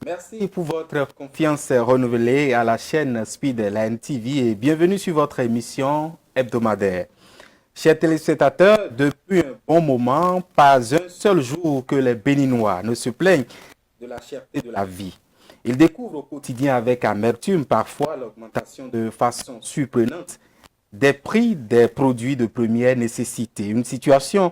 Merci pour votre confiance renouvelée à la chaîne Speedline TV et bienvenue sur votre émission hebdomadaire. Chers téléspectateurs, depuis un bon moment, pas un seul jour que les Béninois ne se plaignent de la cherté de la vie. Ils découvrent au quotidien avec amertume parfois l'augmentation de façon surprenante des prix des produits de première nécessité. Une situation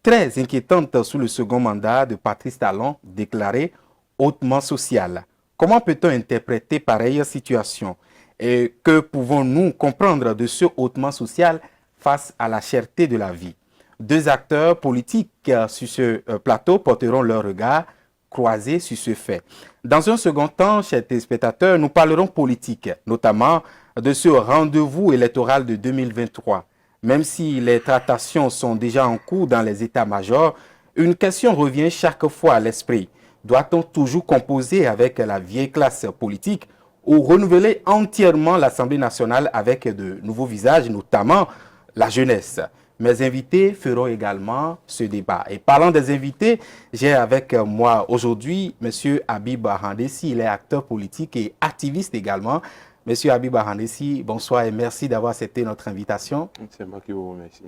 très inquiétante sous le second mandat de Patrice Talon, déclaré hautement social. Comment peut-on interpréter pareille situation? Et que pouvons-nous comprendre de ce hautement social face à la cherté de la vie? Deux acteurs politiques sur ce plateau porteront leur regard croisé sur ce fait. Dans un second temps, chers téléspectateurs, nous parlerons politique, notamment de ce rendez-vous électoral de 2023. Même si les tractations sont déjà en cours dans les états-majors, une question revient chaque fois à l'esprit. Doit-on toujours composer avec la vieille classe politique ou renouveler entièrement l'Assemblée nationale avec de nouveaux visages, notamment la jeunesse? Mes invités feront également ce débat. Et parlant des invités, j'ai avec moi aujourd'hui M. Habib Arandessi. Il est acteur politique et activiste également. Monsieur Habib Arandessi, bonsoir et merci d'avoir accepté notre invitation. C'est moi qui vous remercie.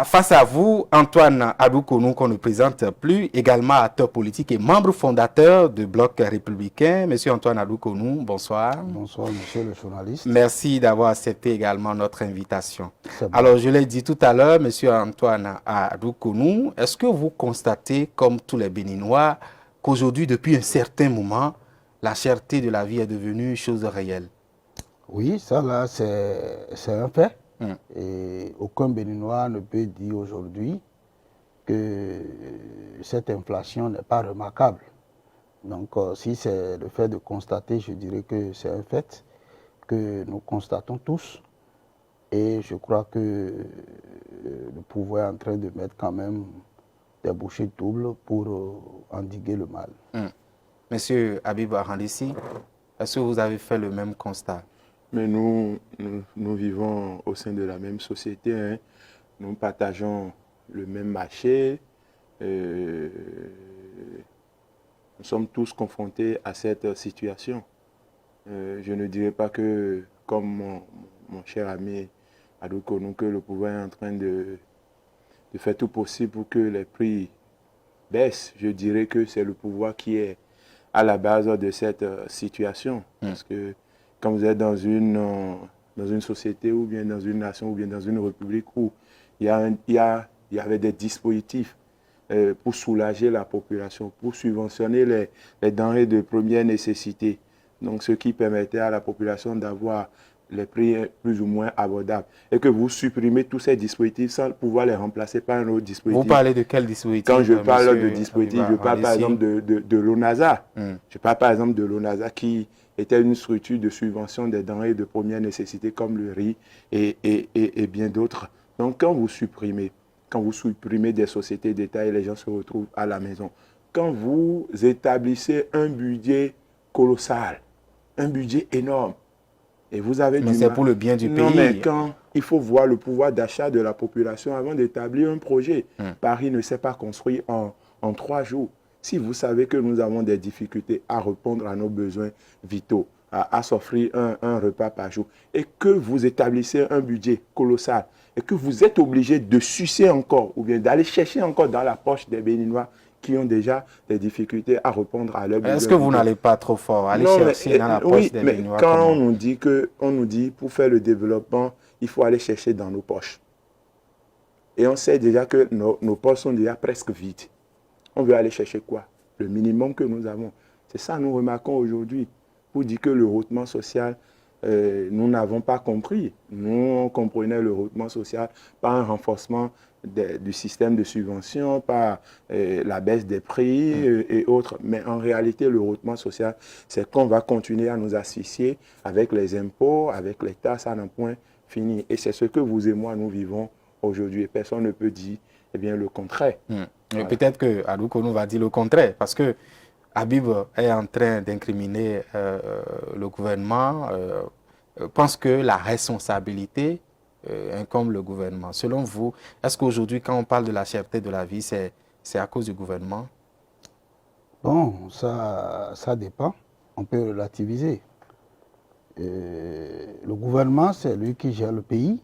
Face à vous, Antoine Adoukonou, qu'on ne présente plus, également acteur politique et membre fondateur du Bloc républicain. Monsieur Antoine Adoukonou, bonsoir. Bonsoir, monsieur le journaliste. Merci d'avoir accepté également notre invitation. Alors, je l'ai dit tout à l'heure, monsieur Antoine Adoukonou, est-ce que vous constatez, comme tous les Béninois, qu'aujourd'hui, depuis un certain moment, la cherté de la vie est devenue chose réelle? Oui, ça là, c'est un fait. Et aucun Béninois ne peut dire aujourd'hui que cette inflation n'est pas remarquable. Donc, si c'est le fait de constater, je dirais que c'est un fait que nous constatons tous. Et je crois que le pouvoir est en train de mettre quand même des bouchées doubles pour endiguer le mal. Monsieur Habib Arandessi, est-ce que vous avez fait le même constat? Mais nous vivons au sein de la même société, hein. Nous partageons le même marché. Nous sommes tous confrontés à cette situation. Je ne dirais pas que, comme mon cher ami Adoukonou, que le pouvoir est en train de faire tout possible pour que les prix baissent. Je dirais que c'est le pouvoir qui est à la base de cette situation. Parce que quand vous êtes dans une société ou bien dans une nation ou bien dans une république où il y avait des dispositifs pour soulager la population, pour subventionner les denrées de première nécessité, donc ce qui permettait à la population d'avoir les prix plus ou moins abordables, et que vous supprimez tous ces dispositifs sans pouvoir les remplacer par un autre dispositif. Vous parlez de quel dispositif? Quand je parle de dispositif, je parle par exemple de l'ONASA. Je parle par exemple de l'ONASA qui était une structure de subvention des denrées de première nécessité comme le riz et bien d'autres. Donc quand vous supprimez des sociétés d'État et les gens se retrouvent à la maison, quand vous établissez un budget colossal, un budget énorme, et vous avez mais c'est pour le bien du pays. Non, mais quand il faut voir le pouvoir d'achat de la population avant d'établir un projet. Paris ne s'est pas construit en 3 jours. Si vous savez que nous avons des difficultés à répondre à nos besoins vitaux, à s'offrir un repas par jour, et que vous établissez un budget colossal, et que vous êtes obligé de sucer encore, ou bien d'aller chercher encore dans la poche des Béninois qui ont déjà des difficultés à répondre à leurs besoins. Est-ce que vous n'allez pas trop fort? Allez chercher dans la poche des Béninois. Quand on nous dit pour faire le développement, il faut aller chercher dans nos poches. Et on sait déjà que nos poches sont déjà presque vides. On veut aller chercher quoi? Le minimum que nous avons. C'est ça que nous remarquons aujourd'hui. Pour dire que le hautement social, nous n'avons pas compris. Nous, on comprenait le hautement social par un renforcement du système de subvention, par la baisse des prix et autres. Mais en réalité, le hautement social, c'est qu'on va continuer à nous asphyxier avec les impôts, avec les taxes à un point fini. Et c'est ce que vous et moi, nous vivons aujourd'hui. Et personne ne peut dire le contraire. Voilà. Peut-être que Adoukonou va dire le contraire, parce que Habib est en train d'incriminer le gouvernement, pense que la responsabilité incombe le gouvernement. Selon vous, est-ce qu'aujourd'hui, quand on parle de la cherté de la vie, c'est à cause du gouvernement? Bon, ça dépend. On peut relativiser. Le gouvernement, c'est lui qui gère le pays.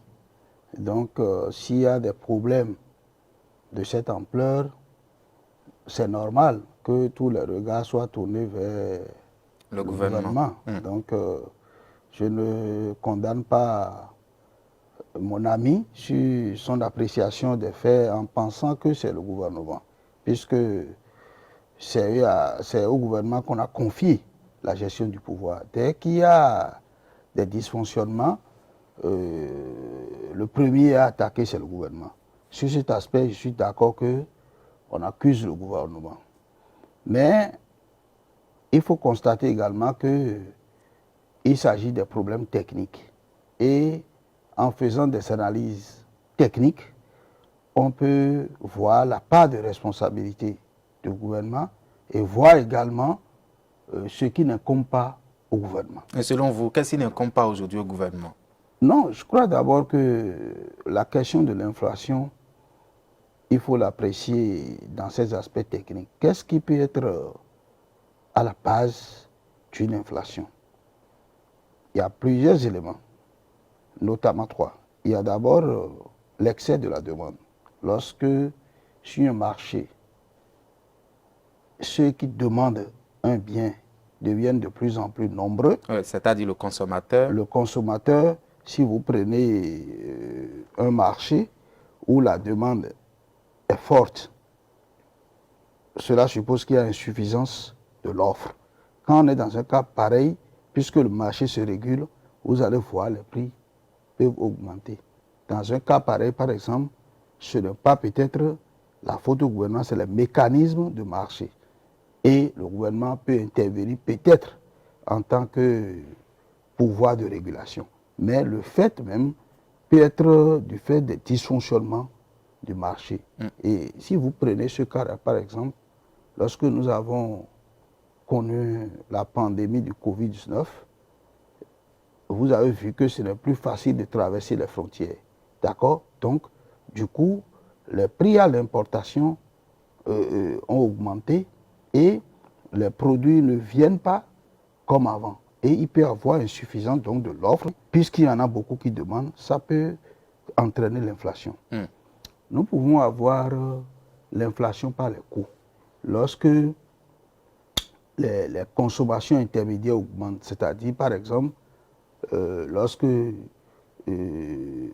Donc, s'il y a des problèmes de cette ampleur, c'est normal que tous les regards soient tournés vers Le gouvernement. Donc, je ne condamne pas mon ami sur son appréciation des faits en pensant que c'est le gouvernement, puisque c'est au gouvernement qu'on a confié la gestion du pouvoir. Dès qu'il y a des dysfonctionnements, le premier à attaquer, c'est le gouvernement. Sur cet aspect, je suis d'accord qu'on accuse le gouvernement. Mais il faut constater également qu'il s'agit de problèmes techniques. Et en faisant des analyses techniques, on peut voir la part de responsabilité du gouvernement et voir également ce qui n'incombe pas au gouvernement. Et selon vous, qu'est-ce qui n'incombe pas aujourd'hui au gouvernement? Non, je crois d'abord que la question de l'inflation, il faut l'apprécier dans ses aspects techniques. Qu'est-ce qui peut être à la base d'une inflation? Il y a plusieurs éléments, notamment trois. Il y a d'abord l'excès de la demande. Lorsque sur un marché, ceux qui demandent un bien deviennent de plus en plus nombreux. C'est-à-dire le consommateur. Le consommateur, si vous prenez un marché où la demande est forte, cela suppose qu'il y a insuffisance de l'offre. Quand on est dans un cas pareil, puisque le marché se régule, vous allez voir les prix peuvent augmenter. Dans un cas pareil, par exemple, ce n'est pas peut-être la faute du gouvernement, c'est le mécanisme de marché. Et le gouvernement peut intervenir peut-être en tant que pouvoir de régulation. Mais le fait même peut être du fait des dysfonctionnements du marché. Et si vous prenez ce cas, par exemple, lorsque nous avons connu la pandémie du Covid-19, vous avez vu que ce n'est plus facile de traverser les frontières. D'accord? Donc, du coup, les prix à l'importation ont augmenté et les produits ne viennent pas comme avant. Et il peut y avoir insuffisance donc de l'offre, puisqu'il y en a beaucoup qui demandent, ça peut entraîner l'inflation. Nous pouvons avoir l'inflation par les coûts. Lorsque les consommations intermédiaires augmentent, c'est-à-dire par exemple, lorsque les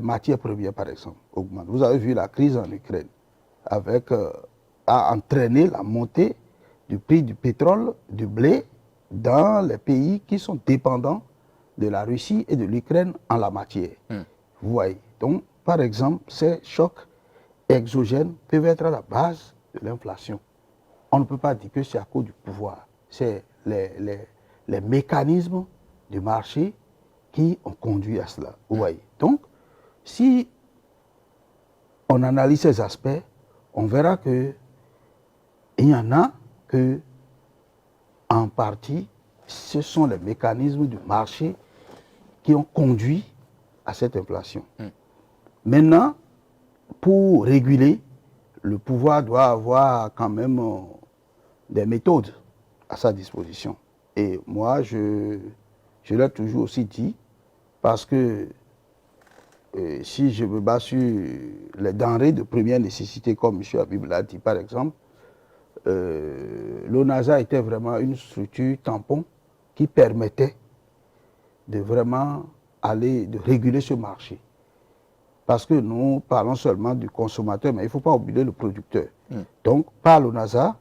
matières premières par exemple augmentent. Vous avez vu la crise en Ukraine a entraîné la montée du prix du pétrole, du blé dans les pays qui sont dépendants de la Russie et de l'Ukraine en la matière. Vous voyez. Donc, par exemple, ces chocs exogènes peuvent être à la base de l'inflation. On ne peut pas dire que c'est à cause du pouvoir. C'est les mécanismes du marché qui ont conduit à cela. Vous voyez. Donc, si on analyse ces aspects, on verra que il y en a que, en partie, ce sont les mécanismes du marché qui ont conduit à cette inflation. Maintenant, pour réguler, le pouvoir doit avoir quand même des méthodes à sa disposition. Et moi, je l'ai toujours aussi dit, parce que si je me base sur les denrées de première nécessité, comme M. Habib l'a dit par exemple, l'ONASA était vraiment une structure tampon qui permettait de vraiment de réguler ce marché. Parce que nous parlons seulement du consommateur, mais il ne faut pas oublier le producteur. Donc, par l'ONASA,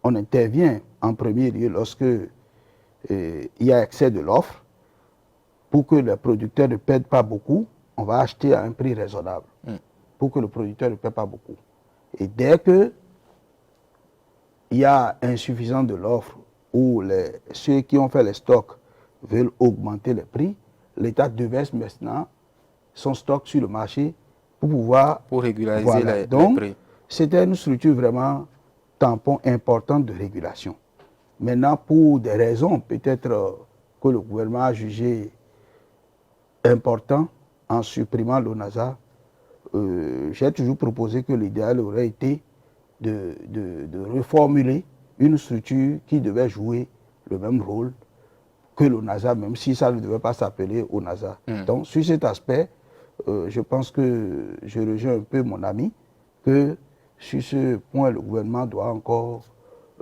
on intervient en premier lieu lorsque il y a excès de l'offre. Pour que le producteur ne perde pas beaucoup, on va acheter à un prix raisonnable. Pour que le producteur ne perde pas beaucoup. Et dès que il y a insuffisance de l'offre ou ceux qui ont fait les stocks veulent augmenter les prix, l'État déverse maintenant son stock sur le marché pour pouvoir... Pour régulariser les prix. C'était une structure vraiment tampon importante de régulation. Maintenant, pour des raisons peut-être que le gouvernement a jugé important en supprimant l'ONASA, j'ai toujours proposé que l'idéal aurait été de reformuler une structure qui devait jouer le même rôle que l'ONASA, même si ça ne devait pas s'appeler ONASA. Donc, sur cet aspect, je pense que je rejoins un peu mon ami, que sur ce point, le gouvernement doit encore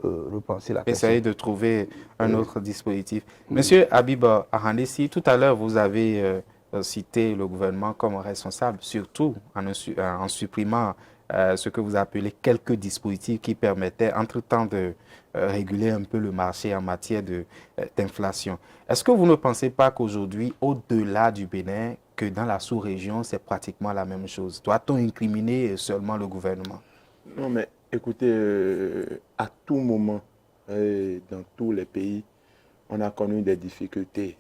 repenser la question. Essayer de trouver un autre dispositif. Monsieur Habib Ahandessi, tout à l'heure, vous avez cité le gouvernement comme responsable, surtout en supprimant ce que vous appelez quelques dispositifs qui permettaient, entre-temps, de réguler un peu le marché en matière d'inflation. Est-ce que vous ne pensez pas qu'aujourd'hui, au-delà du Bénin, que dans la sous-région, c'est pratiquement la même chose? Doit-on incriminer seulement le gouvernement? Non, mais écoutez, à tout moment, dans tous les pays, on a connu des difficultés,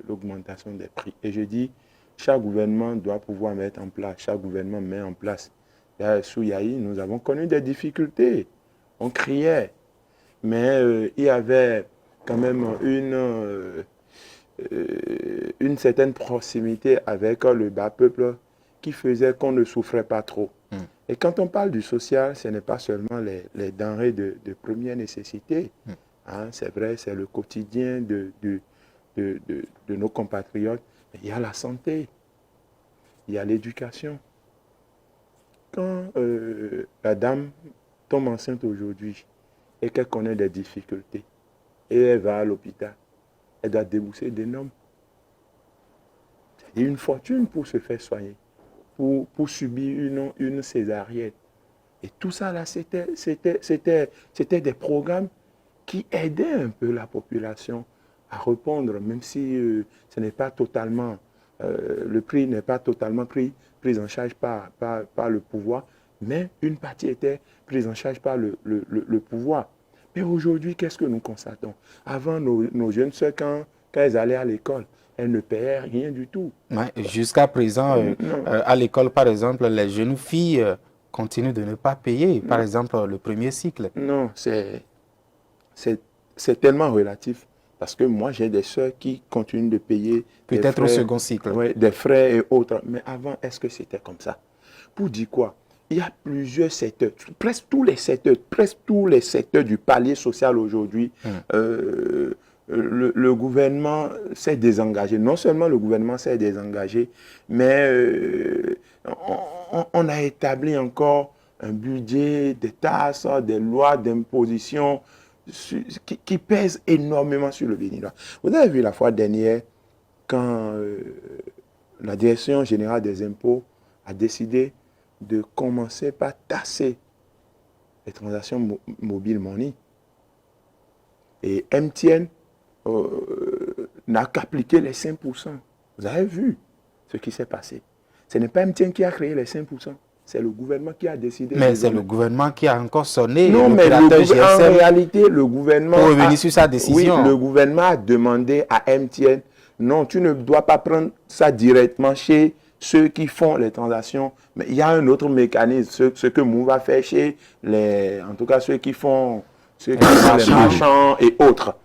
l'augmentation des prix. Et je dis, chaque gouvernement doit pouvoir mettre en place, chaque gouvernement met en place. Sous Yahi, nous avons connu des difficultés. On criait, mais il y avait quand même une certaine proximité avec le bas peuple qui faisait qu'on ne souffrait pas trop. Et quand on parle du social, ce n'est pas seulement les denrées de première nécessité. Hein, c'est vrai, c'est le quotidien de nos compatriotes. Mais il y a la santé, il y a l'éducation. Quand la dame tombe enceinte aujourd'hui et qu'elle connaît des difficultés, et elle va à l'hôpital, elle doit débourser d'énormes. C'est une fortune pour se faire soigner, pour subir une césarienne. Et tout ça, là, c'était des programmes qui aidaient un peu la population à répondre, même si ce n'est pas totalement, le prix n'est pas totalement pris en charge par le pouvoir, mais une partie était prise en charge par le pouvoir. Mais aujourd'hui, qu'est-ce que nous constatons? Avant, nos jeunes soeurs, quand elles allaient à l'école, elles ne payaient rien du tout. Ouais, jusqu'à présent, à l'école, par exemple, les jeunes filles continuent de ne pas payer, par exemple, le premier cycle. Non, c'est tellement relatif. Parce que moi, j'ai des soeurs qui continuent de payer. Peut-être au second cycle. Ouais, des frais et autres. Mais avant, est-ce que c'était comme ça? Pour dire quoi? Il y a plusieurs secteurs, presque tous les secteurs du palier social aujourd'hui. Le gouvernement s'est désengagé. Non seulement le gouvernement s'est désengagé, mais on a établi encore un budget, des taxes, des lois d'imposition qui pèsent énormément sur le Béninois. Vous avez vu la fois dernière, quand la Direction générale des impôts a décidé de commencer par tasser les transactions mobile money. Et MTN n'a qu'appliqué les 5%. Vous avez vu ce qui s'est passé. Ce n'est pas MTN qui a créé les 5%. C'est le gouvernement qui a décidé. Mais c'est le gouvernement qui a encore sonné. Non, mais en réalité, le gouvernement... Pour revenir sur sa décision. Oui, le gouvernement a demandé à MTN, non, tu ne dois pas prendre ça directement chez ceux qui font les transactions. Mais il y a un autre mécanisme, ce que Mouva fait chez en tout cas ceux qui font les marchands et autres.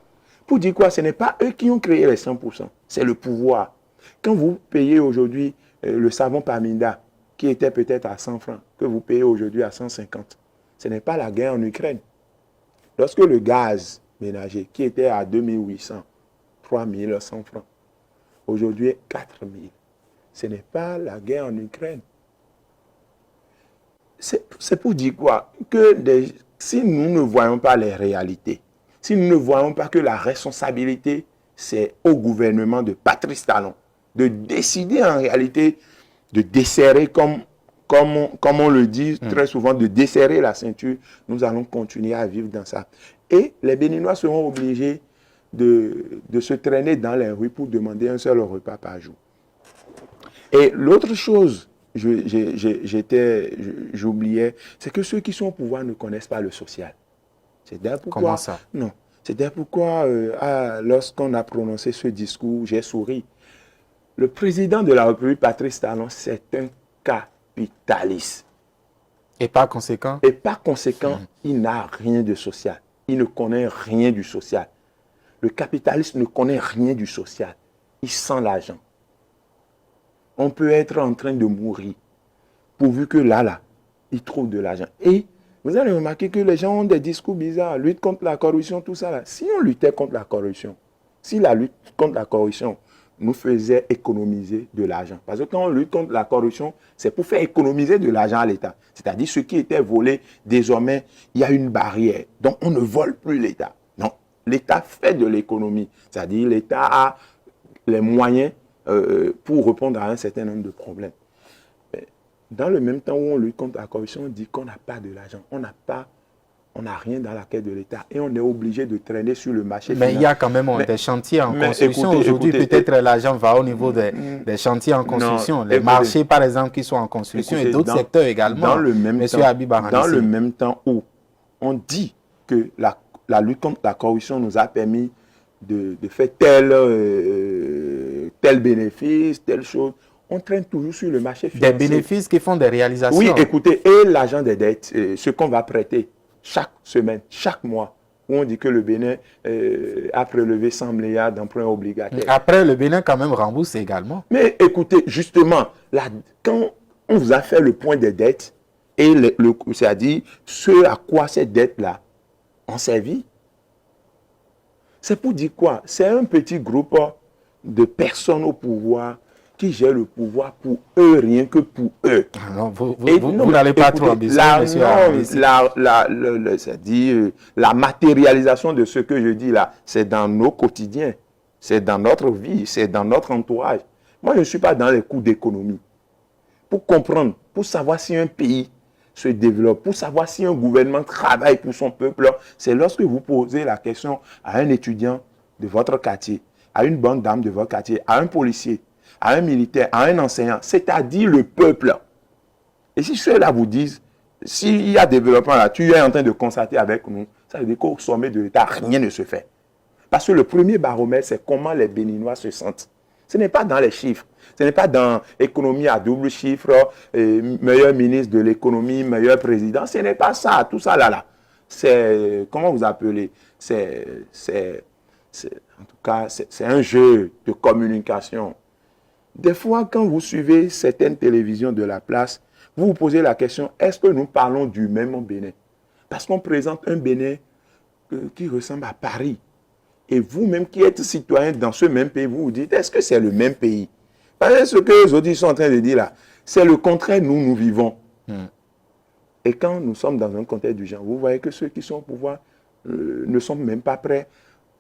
Pour dire quoi, ce n'est pas eux qui ont créé les 100%, c'est le pouvoir. Quand vous payez aujourd'hui le savon Paminda, qui était peut-être à 100 francs, que vous payez aujourd'hui à 150, ce n'est pas la guerre en Ukraine. Lorsque le gaz ménager, qui était à 2800, 3100 francs, aujourd'hui est 4000, ce n'est pas la guerre en Ukraine. C'est pour dire quoi? Que si nous ne voyons pas les réalités, si nous ne voyons pas que la responsabilité, c'est au gouvernement de Patrice Talon de décider en réalité de desserrer, comme on le dit très souvent, de desserrer la ceinture, nous allons continuer à vivre dans ça. Et les Béninois seront obligés de se traîner dans les rues pour demander un seul repas par jour. Et l'autre chose, j'oubliais, c'est que ceux qui sont au pouvoir ne connaissent pas le social. C'est d'ailleurs pourquoi... Comment ça? Non. C'est d'ailleurs pourquoi, lorsqu'on a prononcé ce discours, j'ai souri. Le président de la République, Patrice Talon, c'est un capitaliste. Et par conséquent? Et par conséquent, il n'a rien de social. Il ne connaît rien du social. Le capitaliste ne connaît rien du social. Il sent l'argent. On peut être en train de mourir, pourvu que là, il trouve de l'argent. Et Vous allez remarquer que les gens ont des discours bizarres, lutte contre la corruption, tout ça là. Si on luttait contre la corruption, si la lutte contre la corruption nous faisait économiser de l'argent, parce que quand on lutte contre la corruption, c'est pour faire économiser de l'argent à l'État. C'est-à-dire ce qui était volé, désormais, il y a une barrière. Donc on ne vole plus l'État. Non, l'État fait de l'économie. C'est-à-dire l'État a les moyens pour répondre à un certain nombre de problèmes. Dans le même temps où on lutte contre la corruption, on dit qu'on n'a pas de l'argent. On n'a rien dans la caisse de l'État et on est obligé de traîner sur le marché financier. Mais il y a quand même des chantiers en construction. Aujourd'hui, peut-être l'argent va au niveau des chantiers en construction. Les marchés, par exemple, qui sont en construction et d'autres secteurs également. Dans le même temps où on dit que la lutte contre la corruption nous a permis de faire tel bénéfice, telle chose, on traîne toujours sur le marché financier. Des bénéfices qui font des réalisations. Oui, écoutez, et l'argent des dettes, ce qu'on va prêter chaque semaine, chaque mois, où on dit que le Bénin a prélevé 100 milliards d'emprunts obligataires. Après, le Bénin quand même rembourse également. Mais écoutez, justement, quand on vous a fait le point des dettes, et c'est-à-dire ce à quoi ces dettes-là ont servi, c'est pour dire quoi? C'est un petit groupe de personnes au pouvoir qui gèrent le pouvoir pour eux, rien que pour eux. Non, vous n'allez pas trop ambitieux, monsieur. C'est-à-dire la matérialisation de ce que je dis là, c'est dans nos quotidiens, c'est dans notre vie, c'est dans notre entourage. Moi, je ne suis pas dans les cours d'économie. Pour comprendre, pour savoir si un pays se développe, pour savoir si un gouvernement travaille pour son peuple, c'est lorsque vous posez la question à un étudiant de votre quartier, à une bonne dame de votre quartier, à un policier, à un militaire, à un enseignant, c'est-à-dire le peuple. Et si ceux-là vous disent, s'il y a développement là, tu es en train de constater avec nous, ça veut dire qu'au sommet de l'État, rien ne se fait. Parce que le premier baromètre, c'est comment les Béninois se sentent. Ce n'est pas dans les chiffres. Ce n'est pas dans économie à double chiffre, meilleur ministre de l'économie, meilleur président. Ce n'est pas ça, tout ça là. C'est, comment vous appelez? En tout cas, c'est un jeu de communication. Des fois, quand vous suivez certaines télévisions de la place, vous vous posez la question, est-ce que nous parlons du même Bénin? Parce qu'on présente un Bénin qui ressemble à Paris. Et vous-même qui êtes citoyen dans ce même pays, vous vous dites, est-ce que c'est le même pays? Parce que ce que les autres sont en train de dire là, c'est le contraire, nous vivons. Et quand nous sommes dans un contexte du genre, vous voyez que ceux qui sont au pouvoir ne sont même pas prêts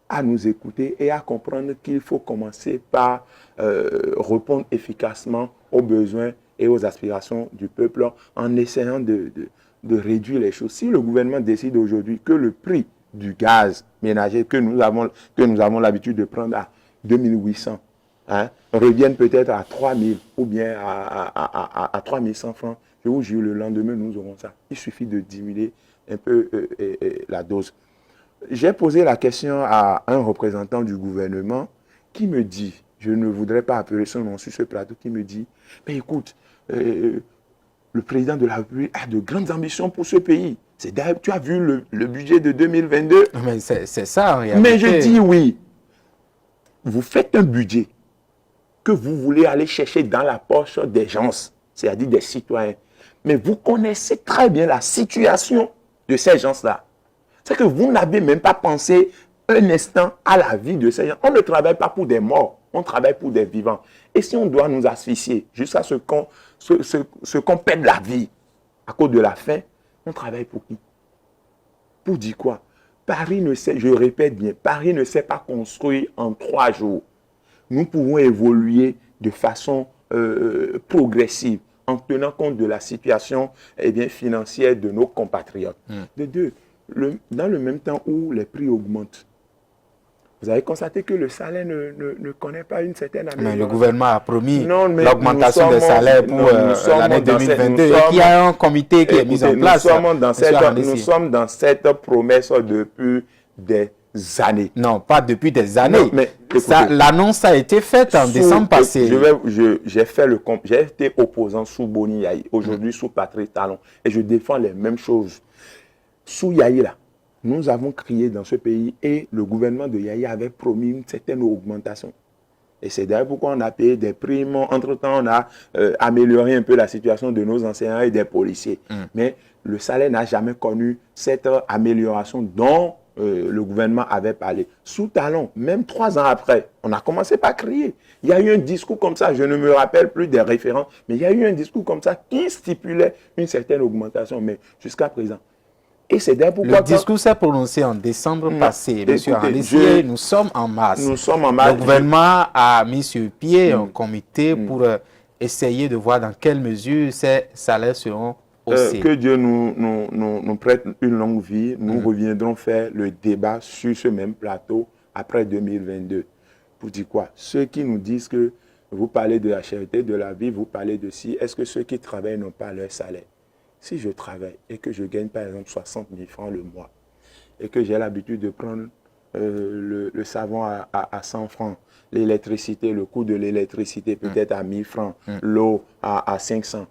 à nous écouter et à comprendre qu'il faut commencer par répondre efficacement aux besoins et aux aspirations du peuple en essayant de réduire les choses. Si le gouvernement décide aujourd'hui que le prix du gaz ménager que nous avons l'habitude de prendre à 2800, revienne peut-être à 3000 ou bien à 3100 francs, je vous jure, le lendemain, nous aurons ça. Il suffit de diminuer un peu la dose. J'ai posé la question à un représentant du gouvernement qui me dit, je ne voudrais pas appeler son nom sur ce plateau, qui me dit, mais écoute, le président de la République a de grandes ambitions pour ce pays. Tu as vu le budget de 2022? Mais c'est ça en réalité. Mais je dis oui. Vous faites un budget que vous voulez aller chercher dans la poche des gens, c'est-à-dire des citoyens. Mais vous connaissez très bien la situation de ces gens-là. C'est que vous n'avez même pas pensé un instant à la vie de ces gens. On ne travaille pas pour des morts, on travaille pour des vivants. Et si on doit nous asphyxier jusqu'à ce qu'on perde la vie à cause de la faim, on travaille pour qui? Pour dire quoi? Paris ne sait, je répète bien, Paris ne sait pas construire en 3 jours. Nous pouvons évoluer de façon progressive en tenant compte de la situation financière de nos compatriotes. De deux, dans le même temps où les prix augmentent, vous avez constaté que le salaire ne connaît pas une certaine amélioration. Mais le gouvernement a promis l'augmentation des salaires pour l'année 2022 et qu'il y a un comité qui est mis en place. Nous sommes dans cette promesse depuis des années. Non, pas depuis des années. L'annonce a été faite en décembre passé. J'ai été opposant sous Boni Yayi, aujourd'hui sous Patrice Talon, et je défends les mêmes choses. Sous Yayi là, nous avons crié dans ce pays et le gouvernement de Yayi avait promis une certaine augmentation. Et c'est d'ailleurs pourquoi on a payé des primes. Entre-temps, on a amélioré un peu la situation de nos enseignants et des policiers. Mais le salaire n'a jamais connu cette amélioration dont le gouvernement avait parlé. Sous talon, même 3 ans après, on a commencé par crier. Il y a eu un discours comme ça, je ne me rappelle plus des références, mais il y a eu un discours comme ça qui stipulait une certaine augmentation, mais jusqu'à présent. Et c'est d'ailleurs pourquoi... Le discours s'est prononcé en décembre passé, M. Arandessi. Nous sommes en mars. Nous sommes en mars. Le gouvernement a mis sur pied un comité pour essayer de voir dans quelle mesure ces salaires seront haussés. Que Dieu nous prête une longue vie. Nous reviendrons faire le débat sur ce même plateau après 2022. Pour dire quoi? Ceux qui nous disent que vous parlez de la cherté de la vie, vous parlez de si, est-ce que ceux qui travaillent n'ont pas leur salaire? Si je travaille et que je gagne par exemple 60 000 francs le mois et que j'ai l'habitude de prendre le savon à 100 francs, l'électricité, le coût de l'électricité peut-être à 1 000 francs, l'eau à 500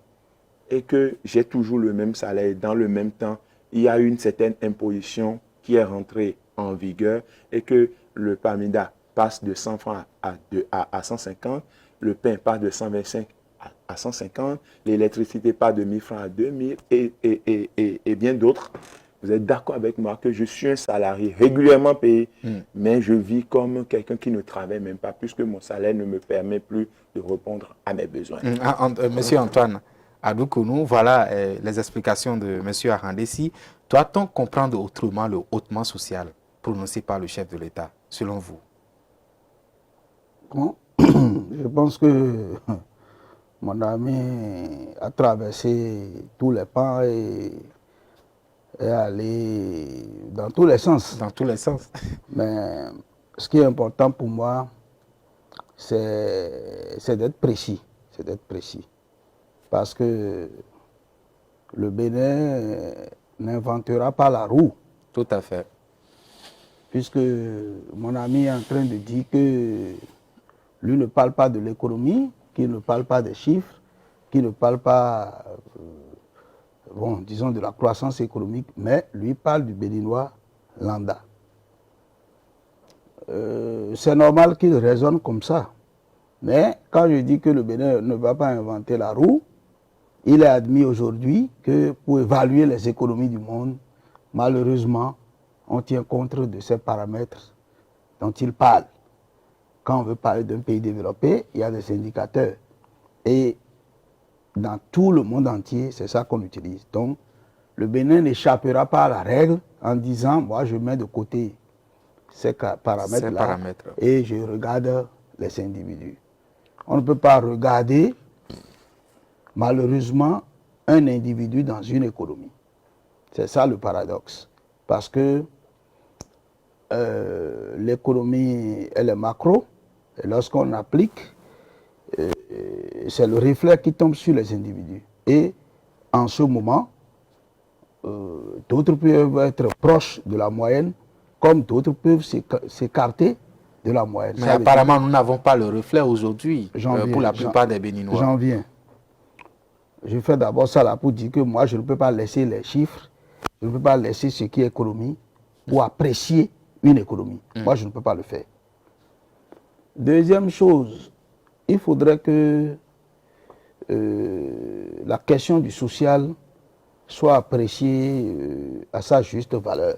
et que j'ai toujours le même salaire, dans le même temps, il y a une certaine imposition qui est rentrée en vigueur et que le PAMIDA passe de 100 francs à 150, le pain passe de 125 à 150, l'électricité part de 1000 francs à 2000 et bien d'autres. Vous êtes d'accord avec moi que je suis un salarié régulièrement payé, mais je vis comme quelqu'un qui ne travaille même pas, puisque mon salaire ne me permet plus de répondre à mes besoins. Monsieur Antoine Adoukonou, voilà les explications de Monsieur Arandessi. Doit-on comprendre autrement le hautement social prononcé par le chef de l'État, selon vous? Bon, je pense que mon ami a traversé tous les pans et est allé dans tous les sens. Dans tous les sens. Mais ce qui est important pour moi, c'est d'être précis. C'est d'être précis. Parce que le Bénin n'inventera pas la roue. Tout à fait. Puisque mon ami est en train de dire que lui ne parle pas de l'économie, qu'il ne parle pas des chiffres, qu'il ne parle pas, bon, disons, de la croissance économique, mais lui parle du Béninois lambda. C'est normal qu'il raisonne comme ça. Mais quand je dis que le Bénin ne va pas inventer la roue, il est admis aujourd'hui que pour évaluer les économies du monde, malheureusement, on tient compte de ces paramètres dont il parle. Quand on veut parler d'un pays développé, il y a des indicateurs. Et dans tout le monde entier, c'est ça qu'on utilise. Donc, le Bénin n'échappera pas à la règle en disant, moi, je mets de côté ces paramètres-là et je regarde les individus. On ne peut pas regarder, malheureusement, un individu dans une économie. C'est ça le paradoxe. Parce que l'économie, elle est macro, et lorsqu'on applique, c'est le reflet qui tombe sur les individus. Et en ce moment, d'autres peuvent être proches de la moyenne, comme d'autres peuvent s'écarter de la moyenne. Mais apparemment, nous n'avons pas le reflet aujourd'hui pour la plupart des Béninois. J'en viens. Je fais d'abord ça là pour dire que moi, je ne peux pas laisser les chiffres, je ne peux pas laisser ce qui est économie pour apprécier une économie. Moi, je ne peux pas le faire. Deuxième chose, il faudrait que la question du social soit appréciée à sa juste valeur.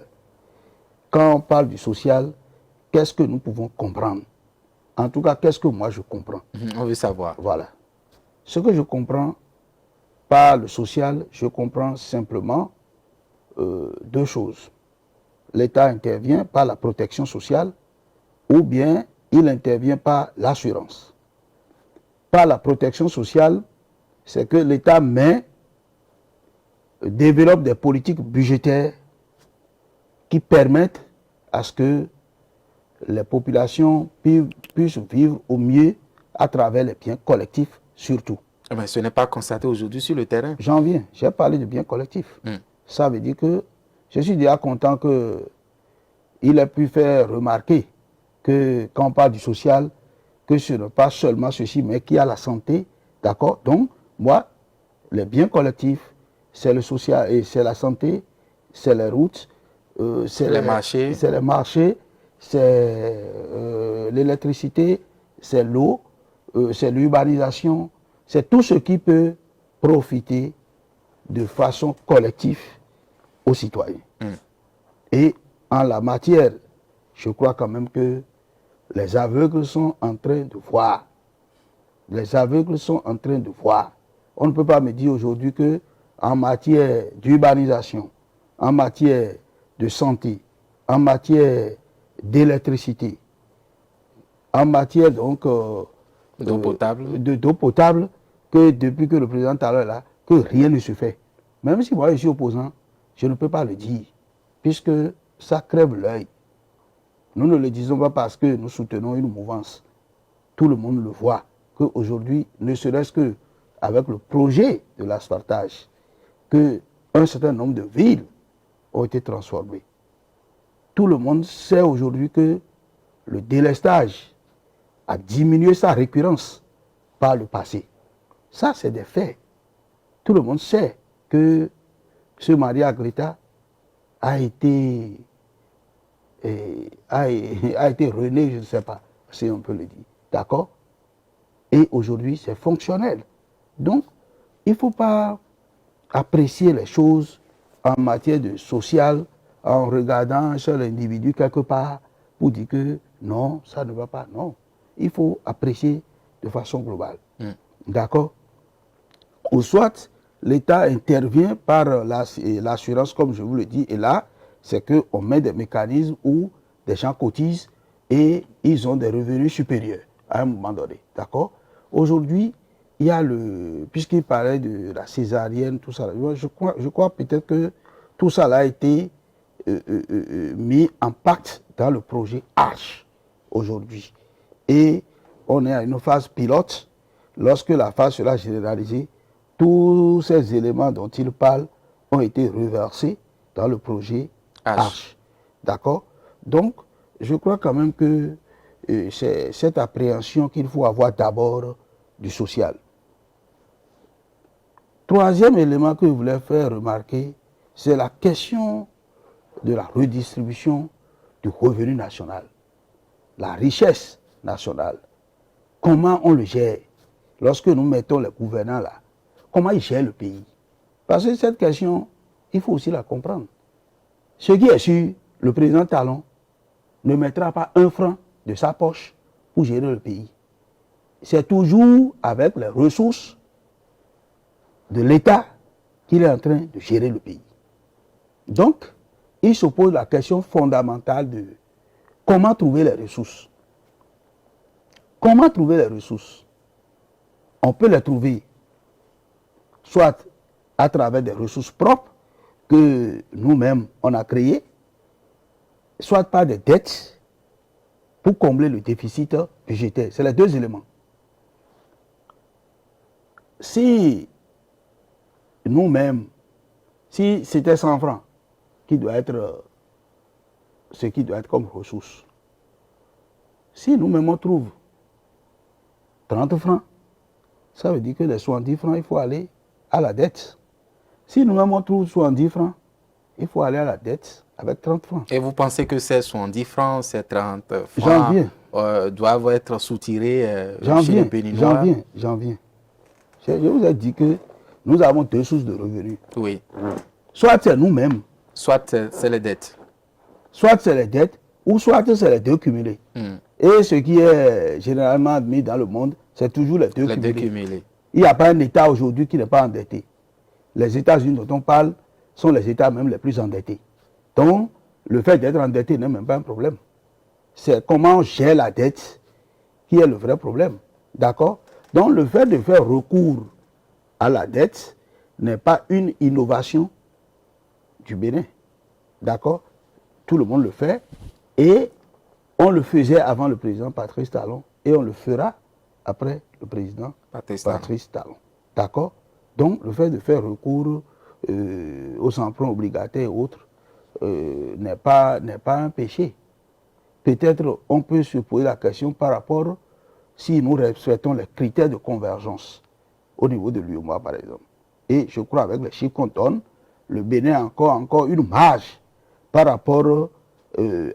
Quand on parle du social, qu'est-ce que nous pouvons comprendre? En tout cas, qu'est-ce que moi je comprends? On veut savoir. Voilà. Ce que je comprends par le social, je comprends simplement deux choses. L'État intervient par la protection sociale ou bien il intervient par l'assurance. Par la protection sociale, c'est que l'État développe des politiques budgétaires qui permettent à ce que les populations puissent vivre au mieux à travers les biens collectifs surtout. Mais ce n'est pas constaté aujourd'hui sur le terrain. J'en viens, j'ai parlé de biens collectifs. Ça veut dire que je suis déjà content qu'il ait pu faire remarquer que quand on parle du social, que ce n'est pas seulement ceci, mais qu'il y a la santé, d'accord? Donc, moi, les biens collectifs, c'est le social et c'est la santé, c'est les routes, c'est les marchés, c'est l'électricité, c'est l'eau, c'est l'urbanisation, c'est tout ce qui peut profiter de façon collective aux citoyens. Et en la matière, je crois quand même que les aveugles sont en train de voir. Les aveugles sont en train de voir. On ne peut pas me dire aujourd'hui que en matière d'urbanisation, en matière de santé, en matière d'électricité, en matière donc d'eau potable, d'eau potable, que depuis que le président Talon est là, que rien ne se fait. Même si moi je suis opposant, je ne peux pas le dire, puisque ça crève l'œil. Nous ne le disons pas parce que nous soutenons une mouvance. Tout le monde le voit, qu'aujourd'hui, ne serait-ce que avec le projet de l'asphaltage, qu'un certain nombre de villes ont été transformées. Tout le monde sait aujourd'hui que le délestage a diminué sa récurrence par le passé. Ça, c'est des faits. Tout le monde sait que ce Maria Greta a été rené, je ne sais pas si on peut le dire. D'accord? Et aujourd'hui, c'est fonctionnel. Donc, il ne faut pas apprécier les choses en matière de social en regardant un seul individu quelque part pour dire que non, ça ne va pas. Non. Il faut apprécier de façon globale. D'accord? Ou soit l'État intervient par l'assurance, comme je vous le dis, et là, c'est qu'on met des mécanismes où des gens cotisent et ils ont des revenus supérieurs à un moment donné. D'accord? Aujourd'hui, il y a puisqu'il parlait de la césarienne, tout ça, je crois peut-être que tout ça a été mis en pacte dans le projet Arche aujourd'hui. Et on est à une phase pilote. Lorsque la phase sera généralisée, tous ces éléments dont il parle ont été reversés dans le projet Arche. D'accord? Donc, je crois quand même que c'est cette appréhension qu'il faut avoir d'abord du social. Troisième élément que je voulais faire remarquer, c'est la question de la redistribution du revenu national, la richesse nationale. Comment on le gère? Lorsque nous mettons les gouvernants là, comment ils gèrent le pays? Parce que cette question, il faut aussi la comprendre. Ce qui est sûr, le président Talon ne mettra pas un franc de sa poche pour gérer le pays. C'est toujours avec les ressources de l'État qu'il est en train de gérer le pays. Donc, il se pose la question fondamentale de comment trouver les ressources. Comment trouver les ressources? On peut les trouver soit à travers des ressources propres que nous-mêmes on a créées, soit par des dettes pour combler le déficit budgétaire. C'est les deux éléments. Si nous-mêmes, si c'était 100 francs qui doit être ce qui doit être comme ressource, si nous-mêmes on trouve 30 francs, ça veut dire que les 70 francs, il faut aller à la dette. Si nous-mêmes on trouve 70 francs, il faut aller à la dette avec 30 francs. Et vous pensez que ces 70 francs, ces 30 francs doivent être soutirés chez les Béninois? J'en viens. Je vous ai dit que nous avons deux sources de revenus. Oui. Soit c'est nous-mêmes. Soit c'est les dettes. Soit c'est les dettes, ou soit c'est les deux cumulés. Et ce qui est généralement admis dans le monde, c'est toujours les deux cumulés. Il n'y a pas un État aujourd'hui qui n'est pas endetté. Les États-Unis dont on parle sont les États même les plus endettés. Donc, le fait d'être endetté n'est même pas un problème. C'est comment on gère la dette qui est le vrai problème. D'accord? Donc, le fait de faire recours à la dette n'est pas une innovation du Bénin. D'accord? Tout le monde le fait. Et on le faisait avant le président Patrice Talon et on le fera après le président Patrice Talon. D'accord? Donc, le fait de faire recours aux emprunts obligataires et autres n'est pas un péché. Peut-être on peut se poser la question par rapport si nous respectons les critères de convergence au niveau de l'UEMOA, par exemple. Et je crois avec les chiffres qu'on donne, le Bénin a encore une marge par rapport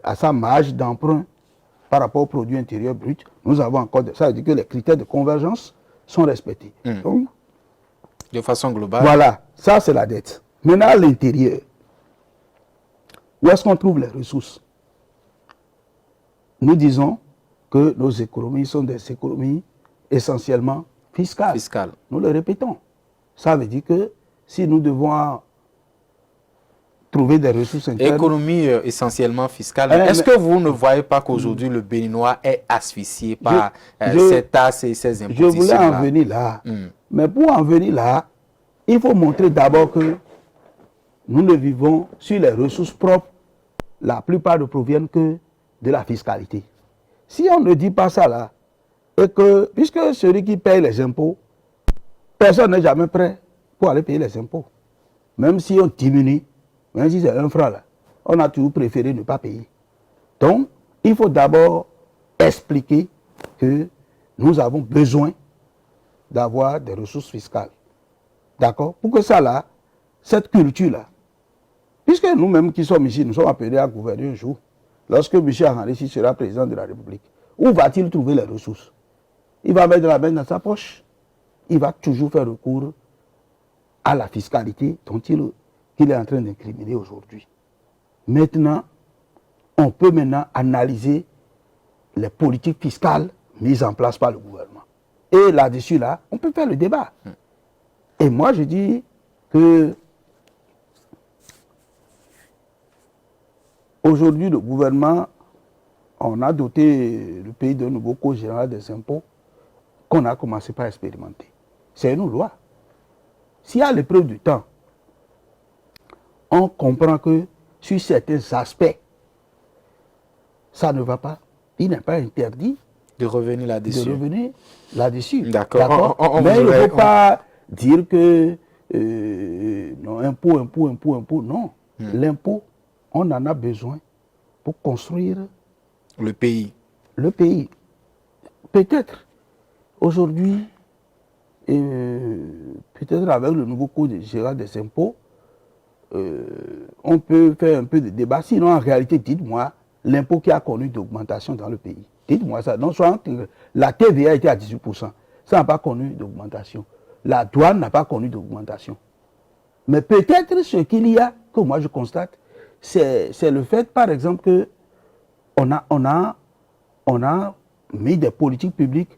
à sa marge d'emprunt par rapport au produit intérieur brut, nous avons encore ça veut dire que les critères de convergence sont respectés. Donc, de façon globale. Voilà, ça c'est la dette. Maintenant, à l'intérieur, où est-ce qu'on trouve les ressources? Nous disons que nos économies sont des économies essentiellement fiscales. Nous le répétons. Ça veut dire que si nous devons trouver des ressources internes... Économie essentiellement fiscale. Est-ce que vous ne voyez pas qu'aujourd'hui le Béninois est asphyxié par ces taxes et ces impositions? Je voulais en venir là. Mais pour en venir là, il faut montrer d'abord que nous ne vivons sur les ressources propres. La plupart ne proviennent que de la fiscalité. Si on ne dit pas ça là, et que, puisque celui qui paye les impôts, personne n'est jamais prêt pour aller payer les impôts. Même si on diminue, même si c'est 1 franc là, on a toujours préféré ne pas payer. Donc, il faut d'abord expliquer que nous avons besoin d'avoir des ressources fiscales. D'accord? Pour que ça là, cette culture là, puisque nous-mêmes qui sommes ici, nous sommes appelés à gouverner un jour, lorsque M. Ahanesi sera président de la République, où va-t-il trouver les ressources? Il va mettre la main dans sa poche. Il va toujours faire recours à la fiscalité dont il est en train d'incriminer aujourd'hui. Maintenant, on peut maintenant analyser les politiques fiscales mises en place par le gouvernement. Et là-dessus, là, on peut faire le débat. Et moi, je dis que aujourd'hui, le gouvernement, on a doté le pays d'un nouveau code général des impôts qu'on a commencé par expérimenter. C'est une loi. Si à l'épreuve du temps, on comprend que sur certains aspects, ça ne va pas, il n'est pas interdit de revenir là-dessus. D'accord. Mais il ne faut pas dire que non, impôt, non. L'impôt, on en a besoin pour construire le pays. Peut-être, aujourd'hui, peut-être avec le nouveau code général des impôts, on peut faire un peu de débat. Sinon, en réalité, dites-moi, l'impôt qui a connu d'augmentation dans le pays. Dites-moi ça. Non, soit la TVA était à 18%. Ça n'a pas connu d'augmentation. La douane n'a pas connu d'augmentation. Mais peut-être ce qu'il y a, que moi je constate, c'est le fait, par exemple, que on a mis des politiques publiques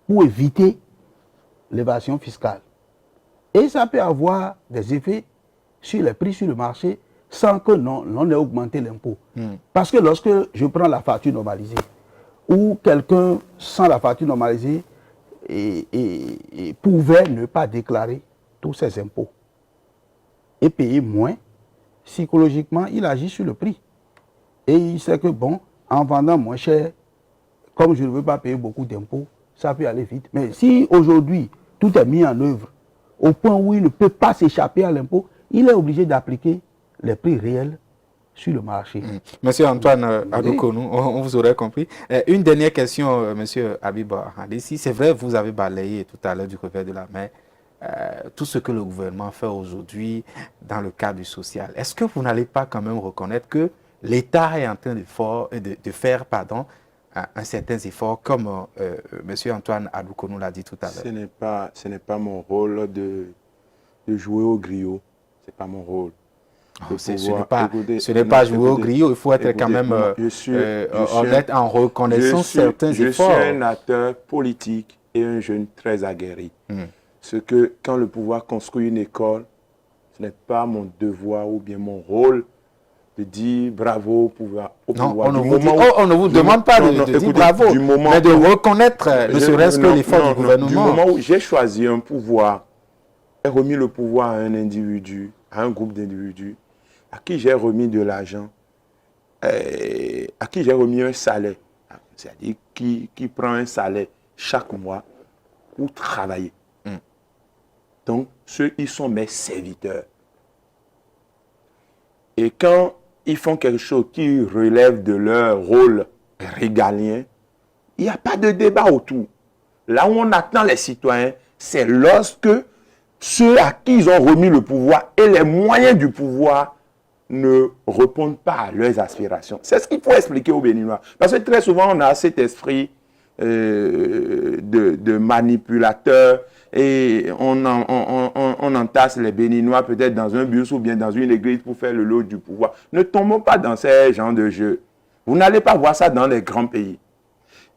pour éviter l'évasion fiscale. Et ça peut avoir des effets sur les prix sur le marché sans que l'on ait augmenté l'impôt. Parce que lorsque je prends la facture normalisée, ou quelqu'un sans la facture normalisée et pouvait ne pas déclarer tous ses impôts et payer moins, psychologiquement, il agit sur le prix. Et il sait que, bon, en vendant moins cher, comme je ne veux pas payer beaucoup d'impôts, ça peut aller vite. Mais si aujourd'hui, tout est mis en œuvre au point où il ne peut pas s'échapper à l'impôt, il est obligé d'appliquer les prix réels sur le marché. Monsieur Antoine Adoukonou, on vous aurait compris. Une dernière question, monsieur Habib Ahanesi. C'est vrai, vous avez balayé tout à l'heure du revers de la main tout ce que le gouvernement fait aujourd'hui dans le cadre du social. Est-ce que vous n'allez pas quand même reconnaître que l'État est en train de faire un certain effort, comme monsieur Antoine Adoukonou l'a dit tout à l'heure? Ce n'est pas mon rôle de jouer au griot. Ce n'est pas mon rôle. Ce n'est pas jouer au griot, il faut être quand même honnête en reconnaissant certains efforts. Je suis un acteur politique et un jeune très aguerri. Ce que quand le pouvoir construit une école, ce n'est pas mon devoir ou bien mon rôle de dire bravo au pouvoir. On ne vous demande pas de dire bravo, mais de reconnaître ne serait-ce que l'effort du gouvernement. Du moment où j'ai choisi un pouvoir, j'ai remis le pouvoir à un individu, à un groupe d'individus, à qui j'ai remis de l'argent, à qui j'ai remis un salaire, c'est-à-dire qui prend un salaire chaque mois pour travailler. Donc, ils sont mes serviteurs. Et quand ils font quelque chose qui relève de leur rôle régalien, il n'y a pas de débat autour. Là où on attend les citoyens, c'est lorsque ceux à qui ils ont remis le pouvoir et les moyens du pouvoir ne répondent pas à leurs aspirations. C'est ce qu'il faut expliquer aux Béninois. Parce que très souvent, on a cet esprit de manipulateur et on entasse les Béninois peut-être dans un bus ou bien dans une église pour faire le lot du pouvoir. Ne tombons pas dans ces genres de jeux. Vous n'allez pas voir ça dans les grands pays.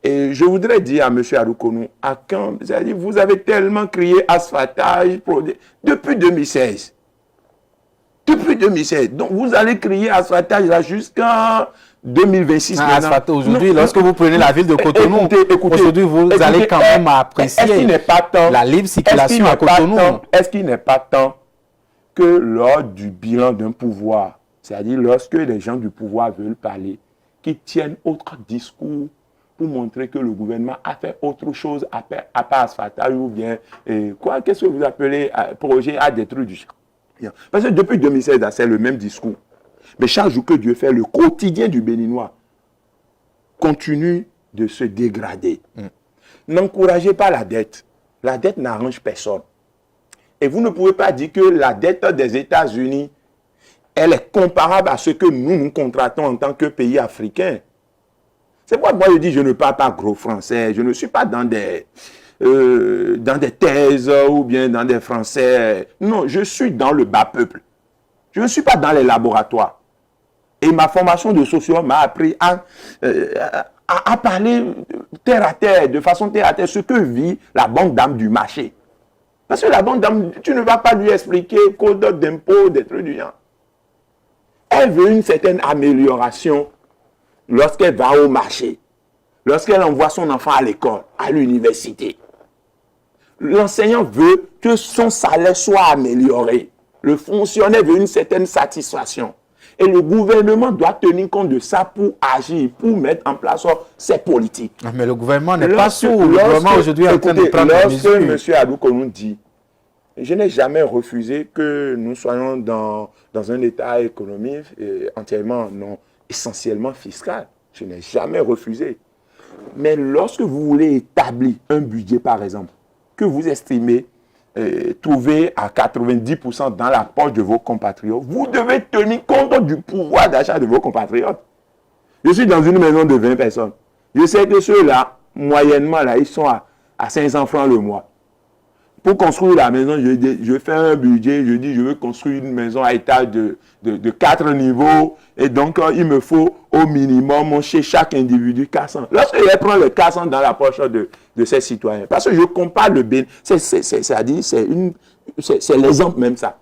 Et je voudrais dire à M. Aroukonou, à quand, vous avez tellement crié asphaltage depuis 2016. Depuis 2016. Donc vous allez crier asphaltage là jusqu'en 2026. Aujourd'hui, lorsque vous prenez la ville de Cotonou, aujourd'hui vous allez quand même apprécier la libre circulation à Cotonou. Est-ce qu'il n'est pas temps que lors du bilan d'un pouvoir, c'est-à-dire lorsque les gens du pouvoir veulent parler, qu'ils tiennent autre discours pour montrer que le gouvernement a fait autre chose à part asphaltage ou bien qu'est-ce que vous appelez projet à détruire du champ. Parce que depuis 2016, c'est le même discours. Mais chaque jour que Dieu fait, le quotidien du Béninois continue de se dégrader. N'encouragez pas la dette. La dette n'arrange personne. Et vous ne pouvez pas dire que la dette des États-Unis, elle est comparable à ce que nous contractons en tant que pays africain. C'est pourquoi moi je dis je ne parle pas gros français. Je ne suis pas dans des thèses ou bien dans des français. Non, je suis dans le bas peuple. Je ne suis pas dans les laboratoires. Et ma formation de sociologue m'a appris à parler terre à terre, de façon terre à terre, ce que vit la banque d'âme du marché. Parce que la banque d'âme, tu ne vas pas lui expliquer code d'impôt, des trucs du genre. Elle veut une certaine amélioration lorsqu'elle va au marché, lorsqu'elle envoie son enfant à l'école, à l'université. L'enseignant veut que son salaire soit amélioré. Le fonctionnaire veut une certaine satisfaction. Et le gouvernement doit tenir compte de ça pour agir, pour mettre en place ses politiques. Mais le gouvernement n'est pas sourd. Le gouvernement aujourd'hui est en train de prendre des mesures. Lorsque M. Aroukonou dit, je n'ai jamais refusé que nous soyons dans un état économique entièrement, non, essentiellement fiscal. Je n'ai jamais refusé. Mais lorsque vous voulez établir un budget, par exemple, que vous estimez trouver à 90% dans la poche de vos compatriotes, vous devez tenir compte du pouvoir d'achat de vos compatriotes. Je suis dans une maison de 20 personnes. Je sais que ceux-là, moyennement, là, ils sont à 500 francs le mois. Pour construire la maison, je fais un budget, je dis je veux construire une maison à étage de 4 niveaux. Et donc, il me faut au minimum chez chaque individu 400. Lorsque je prends le 400 dans la poche de ces citoyens, parce que je compare le bien, c'est l'exemple même ça.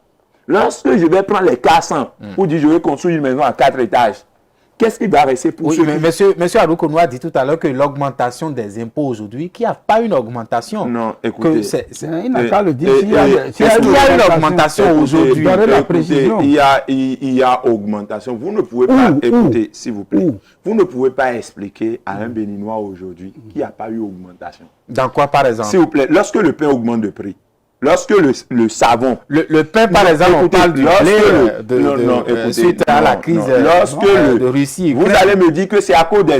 Lorsque je vais prendre les 400 pour dire je veux construire une maison à 4 étages, qu'est-ce qui va rester pour ceux Monsieur Aroukonou a dit tout à l'heure que l'augmentation des impôts aujourd'hui, qu'il n'y a pas une augmentation. Non, écoutez. Il n'a qu'à le dire. Est-ce qu'il y a une augmentation aujourd'hui? Il y a augmentation. Vous ne pouvez pas, écoutez, s'il vous plaît, vous ne pouvez pas expliquer à un Béninois aujourd'hui qu'il n'y a pas eu augmentation. Dans quoi, par exemple? S'il vous plaît, lorsque le pain augmente de prix, lorsque le savon... Le pain, par exemple, on parle du blé suite à la crise de Russie. Vous allez me dire que c'est à cause de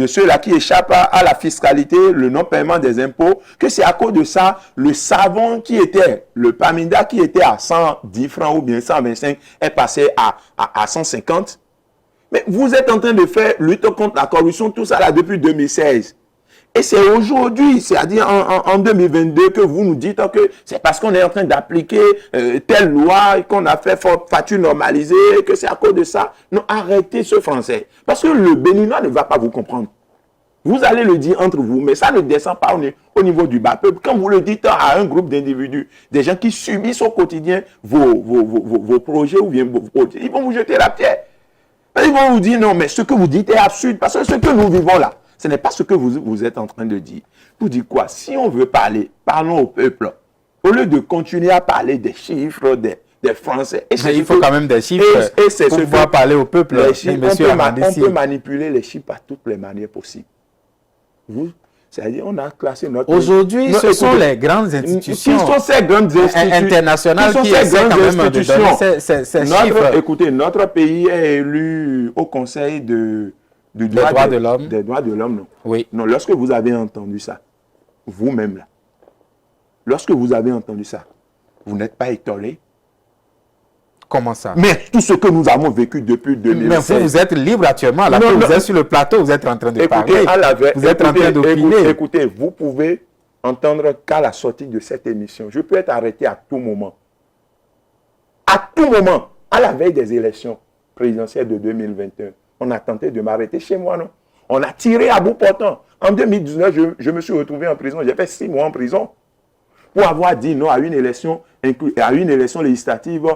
ceux-là qui échappent à la fiscalité, le non-paiement des impôts, que c'est à cause de ça, le savon qui était, le paminda qui était à 110 francs ou bien 125 est passé à 150. Mais vous êtes en train de faire lutte contre la corruption, tout ça là depuis 2016. Et c'est aujourd'hui, c'est-à-dire en 2022, que vous nous dites que c'est parce qu'on est en train d'appliquer telle loi qu'on a fait facture normalisée, que c'est à cause de ça. Non, arrêtez ce français. Parce que le Béninois ne va pas vous comprendre. Vous allez le dire entre vous, mais ça ne descend pas au niveau du bas peuple. Quand vous le dites à un groupe d'individus, des gens qui subissent au quotidien vos projets ou bien vos projets, ils vont vous jeter la pierre. Ils vont vous dire non, mais ce que vous dites est absurde, parce que ce que nous vivons là, ce n'est pas ce que vous êtes en train de dire. Vous dites quoi? Si on veut parler, parlons au peuple. Au lieu de continuer à parler des chiffres, des Français. Il faut quand même des chiffres pour pouvoir parler au peuple. On peut manipuler les chiffres par toutes les manières possibles. C'est-à-dire, on a classé notre... Aujourd'hui, ce sont les grandes institutions qui sont ces grandes internationales qui essaient quand même de donner ces chiffres. Écoutez, notre pays est élu au Conseil des droits de l'homme, non. Oui. Non, lorsque vous avez entendu ça, vous-même là, lorsque vous avez entendu ça, vous n'êtes pas étonné? Comment ça? Mais tout ce que nous avons vécu depuis 2016... Mais vous êtes libre actuellement. Là, vous êtes sur le plateau, vous êtes en train de parler. Vous êtes en train d'opiner. Écoutez, vous pouvez entendre qu'à la sortie de cette émission, je peux être arrêté à tout moment. À tout moment, à la veille des élections présidentielles de 2021, on a tenté de m'arrêter chez moi, non? On a tiré à bout portant. En 2019, je me suis retrouvé en prison. J'ai fait 6 mois en prison pour avoir dit non à une élection législative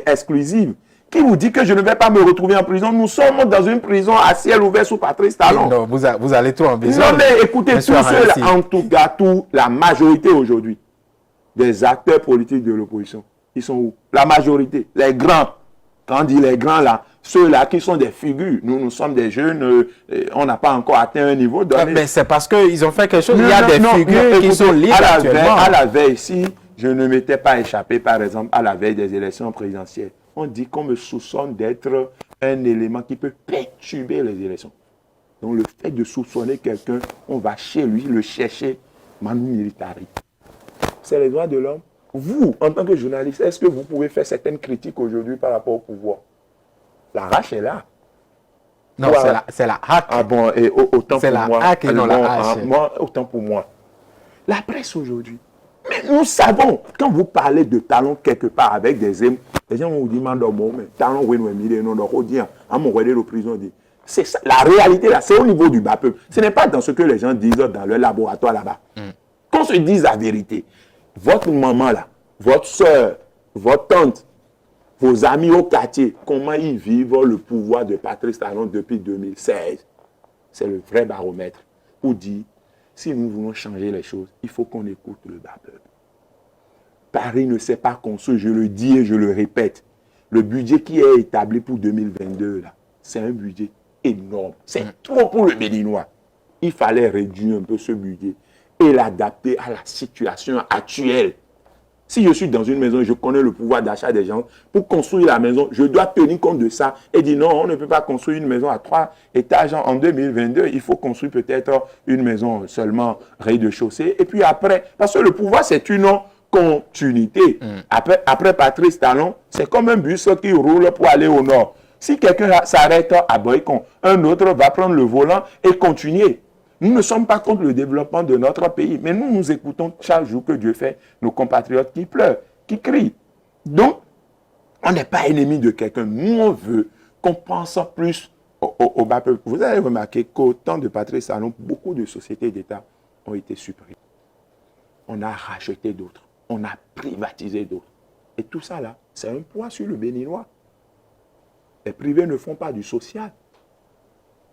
exclusive. Qui vous dit que je ne vais pas me retrouver en prison? Nous sommes dans une prison à ciel ouvert sous Patrice Talon. Non, vous allez trop en besogne. Non, mais écoutez, tous ceux, en tout cas, la majorité aujourd'hui des acteurs politiques de l'opposition, ils sont où? La majorité, les grands. Quand on dit les grands là, ceux-là qui sont des figures, nous sommes des jeunes, on n'a pas encore atteint un niveau donné. Mais c'est parce qu'ils ont fait quelque chose. Il y a des figures qui sont libres actuellement. À la veille, si je ne m'étais pas échappé, par exemple, à la veille des élections présidentielles, on dit qu'on me soupçonne d'être un élément qui peut perturber les élections. Donc le fait de soupçonner quelqu'un, on va chez lui le chercher, manu militari. C'est les droits de l'homme. Vous, en tant que journaliste, est-ce que vous pouvez faire certaines critiques aujourd'hui par rapport au pouvoir? La rage est là. Non, c'est la hack. Ah bon, et autant pour moi. C'est la hack et non la hache. Moi, autant pour moi. La presse aujourd'hui. Mais nous savons, quand vous parlez de Talon quelque part avec des aimes, les gens vous disent, mais Talon, oui, c'est ça. La réalité là, c'est au niveau du bas peuple. Ce n'est pas dans ce que les gens disent dans le laboratoire là-bas. Qu'on se dise la vérité. Votre maman là, votre soeur, votre tante, vos amis au quartier, comment ils vivent le pouvoir de Patrice Talon depuis 2016? C'est le vrai baromètre pour dire, si nous voulons changer les choses, il faut qu'on écoute le bas peuple. Paris ne s'est pas construit, je le dis et je le répète. Le budget qui est établi pour 2022, là, c'est un budget énorme. C'est trop pour le Béninois. Il fallait réduire un peu ce budget et l'adapter à la situation actuelle. Si je suis dans une maison, je connais le pouvoir d'achat des gens. Pour construire la maison, je dois tenir compte de ça et dire non, on ne peut pas construire une maison à 3 étages en 2022. Il faut construire peut-être une maison seulement rez-de-chaussée. Et puis après, parce que le pouvoir, c'est une continuité. Après Patrice Talon, c'est comme un bus qui roule pour aller au nord. Si quelqu'un s'arrête à Boycon, un autre va prendre le volant et continuer. Nous ne sommes pas contre le développement de notre pays, mais nous écoutons chaque jour que Dieu fait nos compatriotes qui pleurent, qui crient. Donc, on n'est pas ennemi de quelqu'un. Nous, on veut qu'on pense plus au bas peuple. Vous avez remarqué qu'au temps de Patrice Talon, beaucoup de sociétés d'État ont été supprimées. On a racheté d'autres. On a privatisé d'autres. Et tout ça, là, c'est un poids sur le Béninois. Les privés ne font pas du social.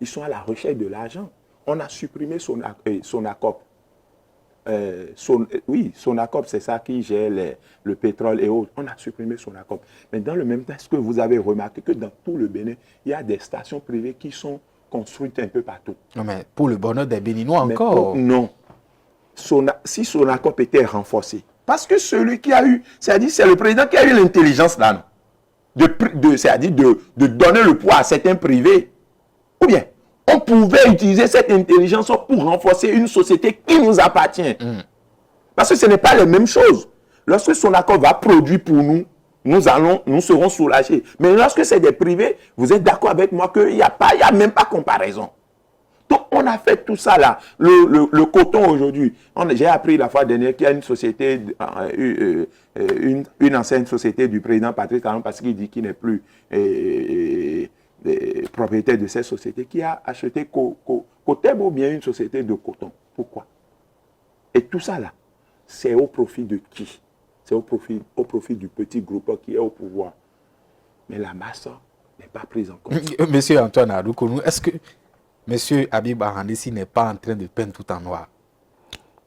Ils sont à la recherche de l'argent. On a supprimé Sonacop. Sonacop, c'est ça qui gère le pétrole et autres. On a supprimé Sonacop. Mais dans le même temps, est-ce que vous avez remarqué que dans tout le Bénin, il y a des stations privées qui sont construites un peu partout? Non, mais pour le bonheur des Béninois encore. Non. Si Sonacop était renforcé, parce que celui qui a eu, c'est-à-dire c'est le président qui a eu l'intelligence là, c'est-à-dire de donner le poids à certains privés. Ou bien, on pouvait utiliser cette intelligence pour renforcer une société qui nous appartient. Parce que ce n'est pas les mêmes choses. Lorsque Sonacop va produire pour nous, nous serons soulagés. Mais lorsque c'est des privés, vous êtes d'accord avec moi qu'il n'y a même pas comparaison. Donc, on a fait tout ça là. Le coton aujourd'hui, j'ai appris la fois dernière qu'il y a une société, une ancienne société du président Patrice Talon, parce qu'il dit qu'il n'est plus propriétaire de cette société, qui a acheté Cotebo, bien une société de coton. Pourquoi? Et tout ça là, c'est au profit de qui? C'est au profit du petit groupe qui est au pouvoir. Mais la masse n'est pas prise en compte. Monsieur Antoine Adoukounou, est-ce que Monsieur Habib Arandessi n'est pas en train de peindre tout en noir?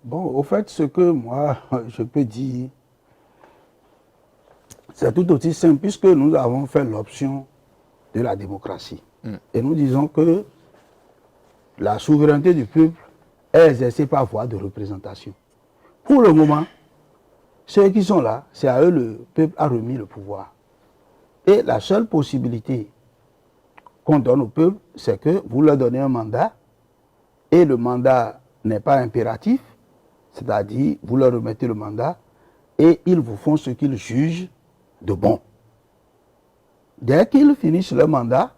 Bon, au fait, ce que moi, je peux dire, c'est tout aussi simple, puisque nous avons fait l'option de la démocratie. Et nous disons que la souveraineté du peuple est exercée par voie de représentation. Pour le moment, ceux qui sont là, c'est à eux le peuple a remis le pouvoir. Et la seule possibilité qu'on donne au peuple, c'est que vous leur donnez un mandat, et le mandat n'est pas impératif, c'est-à-dire vous leur remettez le mandat, et ils vous font ce qu'ils jugent de bon. Dès qu'ils finissent leur mandat,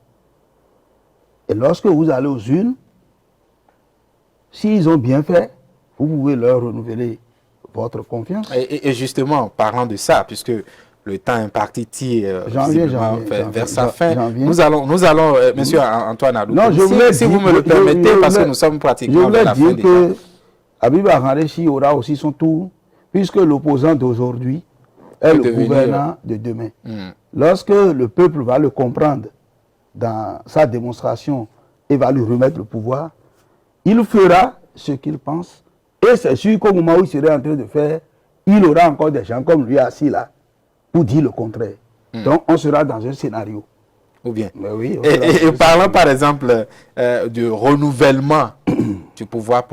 et lorsque vous allez aux urnes, s'ils ont bien fait, vous pouvez leur renouveler votre confiance. Et justement, parlant de ça, puisque le temps imparti tire vers sa fin, nous allons monsieur Antoine Adou, si vous me le permettez, parce que nous sommes pratiquement vers la fin. Je voulais dire que Habiba Hanrechi aura aussi son tour, puisque l'opposant d'aujourd'hui est le gouvernant de demain. Lorsque le peuple va le comprendre dans sa démonstration et va lui remettre le pouvoir, il fera ce qu'il pense. Et c'est sûr qu'au moment où il serait en train de faire, il aura encore des gens comme lui assis là pour dire le contraire. Donc on sera dans un scénario. Ou bien. Oui, et parlant par exemple du renouvellement du pouvoir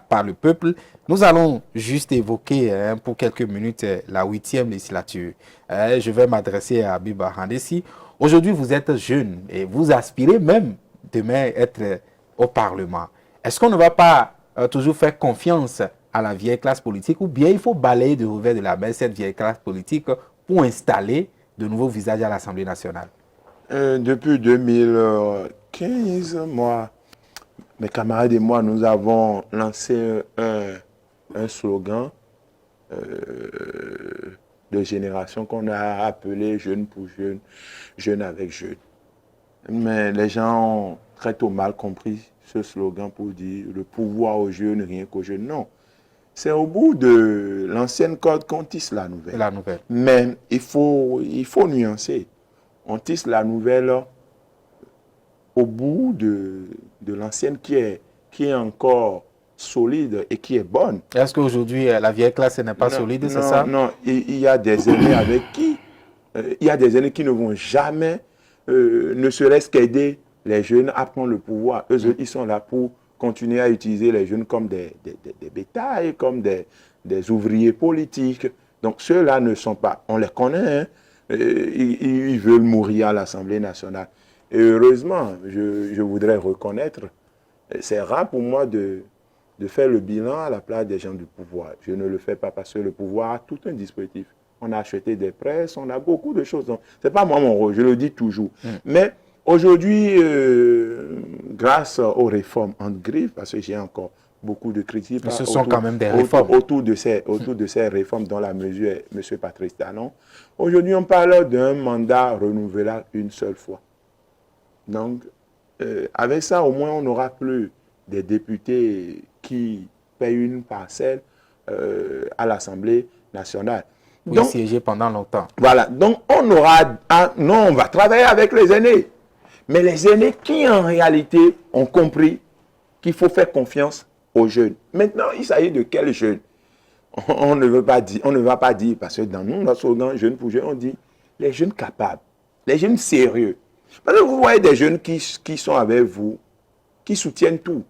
par le peuple, nous allons juste évoquer pour quelques minutes la 8e législature. Je vais m'adresser à Habiba Hanrechi. Aujourd'hui, vous êtes jeune et vous aspirez même demain être au Parlement. Est-ce qu'on ne va pas toujours faire confiance à la vieille classe politique, ou bien il faut balayer de revers de la main cette vieille classe politique pour installer de nouveaux visages à l'Assemblée nationale? Depuis 2015, moi, mes camarades et moi, nous avons lancé un slogan de génération qu'on a appelé « Jeunes pour jeunes, jeunes avec jeunes ». Mais les gens ont très tôt mal compris ce slogan pour dire « le pouvoir aux jeunes, rien qu'aux jeunes ». Non, c'est au bout de l'ancienne corde qu'on tisse la nouvelle. Mais il faut nuancer. On tisse la nouvelle au bout de l'ancienne qui est encore solide et qui est bonne. Est-ce qu'aujourd'hui, la vieille classe n'est pas solide, c'est ça? Non, il y a des aînés avec qui, il y a des aînés qui ne vont jamais, ne serait-ce qu'aider les jeunes à prendre le pouvoir. Eux, ils sont là pour continuer à utiliser les jeunes comme des bétails, comme des ouvriers politiques. Donc ceux-là ne sont pas, on les connaît, hein, ils veulent mourir à l'Assemblée nationale. Et heureusement, je voudrais reconnaître, c'est rare pour moi de faire le bilan à la place des gens du pouvoir. Je ne le fais pas parce que le pouvoir a tout un dispositif. On a acheté des presses, on a beaucoup de choses. Ce n'est pas moi mon rôle, je le dis toujours. Mais aujourd'hui, grâce aux réformes en griffe, parce que j'ai encore beaucoup de critiques. Mais ce sont quand même des réformes. Autour de ces réformes dont la mesure est M. Patrice Talon. Aujourd'hui, on parle d'un mandat renouvelable une seule fois. Donc, avec ça, au moins, on n'aura plus des députés qui payent une parcelle à l'Assemblée nationale. Oui, siéger pendant longtemps. Voilà. Donc, on va travailler avec les aînés. Mais les aînés qui, en réalité, ont compris qu'il faut faire confiance aux jeunes. Maintenant, il s'agit de quels jeunes? On ne va pas dire, parce que dans nous, notre slogan, jeunes pour jeunes, on dit les jeunes capables, les jeunes sérieux. Parce que vous voyez des jeunes qui sont avec vous, qui soutiennent tout.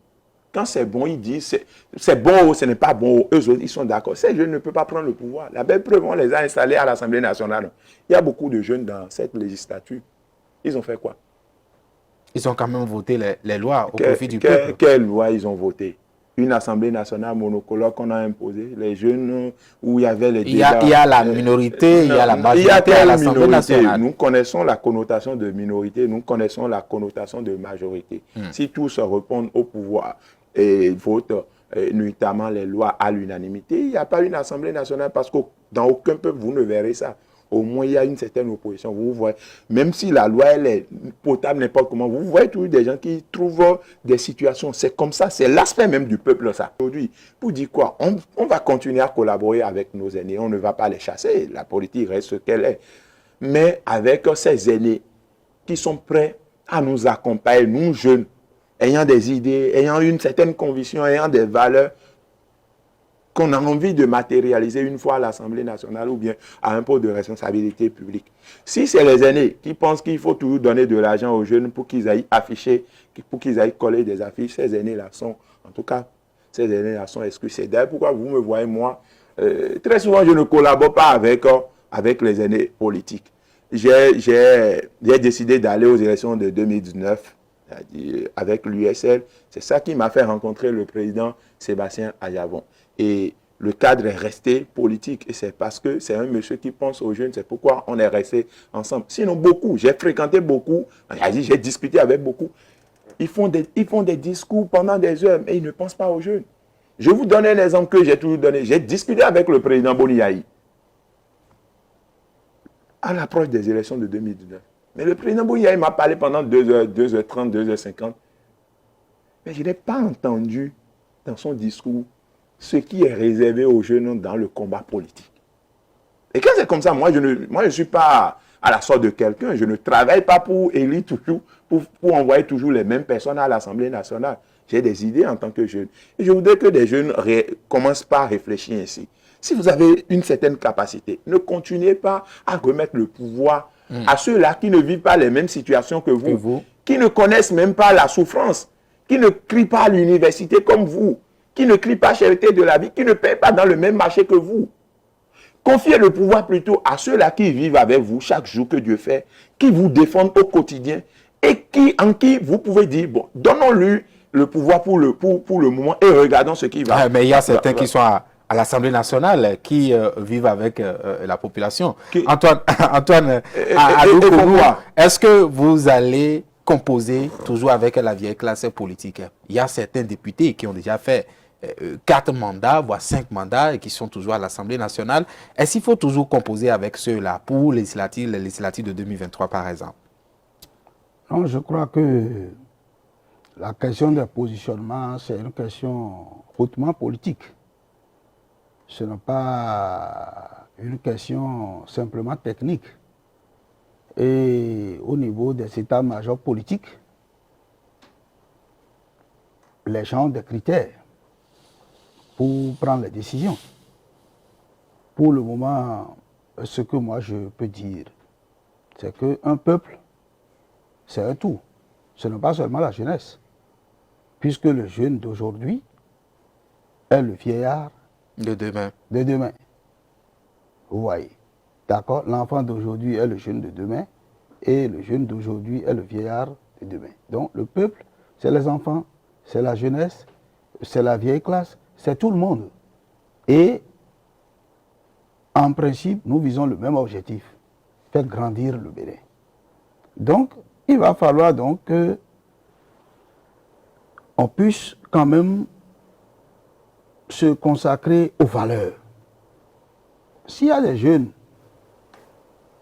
Quand c'est bon, ils disent c'est bon ou ce n'est pas bon. Eux autres, ils sont d'accord. Ces jeunes ne peuvent pas prendre le pouvoir. La belle preuve, on les a installés à l'Assemblée nationale. Il y a beaucoup de jeunes dans cette législature. Ils ont fait quoi? Ils ont quand même voté les lois au profit du peuple. Quelles lois ils ont voté? Une Assemblée nationale monocolore qu'on a imposée. Les jeunes où il y avait les débats. Il y a la minorité, il y a la majorité à l'Assemblée nationale. Nous connaissons la connotation de minorité, nous connaissons la connotation de majorité. Si tous se répondent au pouvoir et votent notamment les lois à l'unanimité, il n'y a pas une Assemblée nationale parce que dans aucun peuple, vous ne verrez ça. Au moins, il y a une certaine opposition. Vous voyez, même si la loi elle est potable n'importe comment, vous voyez toujours des gens qui trouvent des situations. C'est comme ça, c'est l'aspect même du peuple, ça. Aujourd'hui, pour dire quoi? On va continuer à collaborer avec nos aînés. On ne va pas les chasser. La politique reste ce qu'elle est. Mais avec ces aînés qui sont prêts à nous accompagner, nous jeunes, ayant des idées, ayant une certaine conviction, ayant des valeurs, qu'on a envie de matérialiser une fois à l'Assemblée nationale ou bien à un poste de responsabilité publique. Si c'est les aînés qui pensent qu'il faut toujours donner de l'argent aux jeunes pour qu'ils aillent afficher, pour qu'ils aillent coller des affiches, ces aînés-là sont, en tout cas, ces aînés-là sont exclus. C'est d'ailleurs pourquoi vous me voyez, moi, très souvent, je ne collabore pas avec les aînés politiques. J'ai décidé d'aller aux élections de 2019 avec l'USL. C'est ça qui m'a fait rencontrer le président Sébastien Ayavon. Et le cadre est resté politique. Et c'est parce que c'est un monsieur qui pense aux jeunes, c'est pourquoi on est resté ensemble. Sinon, beaucoup, j'ai fréquenté beaucoup, j'ai discuté avec beaucoup. Ils font des discours pendant des heures, mais ils ne pensent pas aux jeunes. Je vous donne un exemple que j'ai toujours donné. J'ai discuté avec le président Boni Yayi à l'approche des élections de 2019. Mais le président Boni Yayi m'a parlé pendant 2h, 2h30, 2h50. Mais je n'ai pas entendu dans son discours ce qui est réservé aux jeunes dans le combat politique. Et quand c'est comme ça, moi je ne suis pas à la sorte de quelqu'un. Je ne travaille pas pour élire toujours, pour envoyer toujours les mêmes personnes à l'Assemblée nationale. J'ai des idées en tant que jeune. Et je voudrais que des jeunes commencent par réfléchir ainsi. Si vous avez une certaine capacité, ne continuez pas à remettre le pouvoir à ceux-là qui ne vivent pas les mêmes situations que vous, qui ne connaissent même pas la souffrance, qui ne crient pas à l'université comme vous, qui ne crient pas cherté de la vie, qui ne paient pas dans le même marché que vous. Confiez le pouvoir plutôt à ceux-là qui vivent avec vous chaque jour que Dieu fait, qui vous défendent au quotidien et en qui vous pouvez dire, bon, donnons-lui le pouvoir pour le moment et regardons ce qui va. Mais il y a certains qui sont à l'Assemblée nationale qui vivent avec la population. Antoine est-ce que vous allez composer toujours avec la vieille classe politique? Il y a certains députés qui ont déjà fait 4 mandats, voire 5 mandats et qui sont toujours à l'Assemblée nationale. Est-ce qu'il faut toujours composer avec ceux-là pour les législatives de 2023 par exemple? Non, je crois que la question des positionnements, c'est une question hautement politique. Ce n'est pas une question simplement technique. Et au niveau des états-majors politiques, les gens ont des critères pour prendre les décisions. Pour le moment, ce que moi je peux dire, c'est qu'un peuple, c'est un tout. Ce n'est pas seulement la jeunesse. Puisque le jeune d'aujourd'hui est le vieillard de demain. Vous voyez. D'accord? L'enfant d'aujourd'hui est le jeune de demain et le jeune d'aujourd'hui est le vieillard de demain. Donc le peuple, c'est les enfants, c'est la jeunesse, c'est la vieille classe, c'est tout le monde. Et en principe, nous visons le même objectif, faire grandir le Bénin. Donc, il va falloir donc que on puisse quand même se consacrer aux valeurs. S'il y a des jeunes,